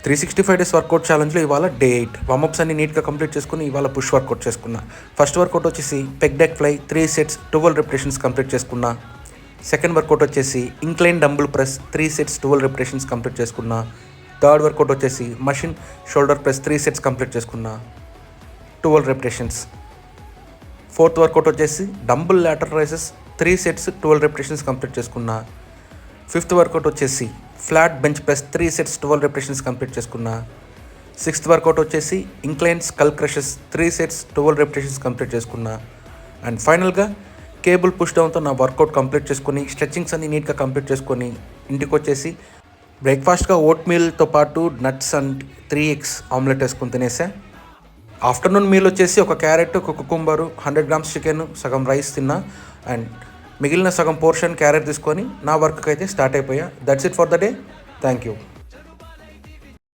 365 days work out ఛాలెంజ్లో ఇవాళ day 8 warm-ups అన్ని నీట్గా కంప్లీట్ చేసుకుని ఇవాళ పుష్ వర్కౌట్ చేసుకున్నా. ఫస్ట్ వర్కౌట్ వచ్చేసి pec deck fly 3 sets 12 repetitions complete చేసుకున్నా. సెకండ్ వర్కౌట్ వచ్చేసి incline dumbbell press 3 sets 12 repetitions complete చేసుకున్నా. థర్డ్ వర్కౌట్ వచ్చేసి machine shoulder press 3 sets complete చేసుకున్నా, 12 రెపిటేషన్స్. ఫోర్త్ వర్కౌట్ వచ్చేసి dumbbell lateral raises 3 sets 12 repetitions complete చేసుకున్నా. Fifth workout వచ్చేసి flat bench press 3 sets 12 repetitions complete చేసుకున్నా. Sixth workout వచ్చేసి incline skull crushers 3 sets 12 repetitions complete చేసుకున్నా. And ఫైనల్గా cable push డౌన్తో నా వర్కౌట్ కంప్లీట్ చేసుకుని స్ట్రెచ్చింగ్స్ అన్ని నీట్గా కంప్లీట్ చేసుకొని ఇంటికి వచ్చేసి బ్రేక్ఫాస్ట్గా ఓట్ మీల్తో పాటు నట్స్ అండ్ 3 eggs ఆమ్లెట్ వేసుకుని తినేసా. ఆఫ్టర్నూన్ మీల్ వచ్చేసి ఒక క్యారెట్, ఒక కుకుంబరు, 100 grams చికెన్, సగం రైస్ తిన్నా. అండ్ మిగిలిన సగం పోర్షన్ క్యారెట్ తీసుకొని నా వర్క్కి అయితే స్టార్ట్ అయిపోయా. That's it for the day. Thank you.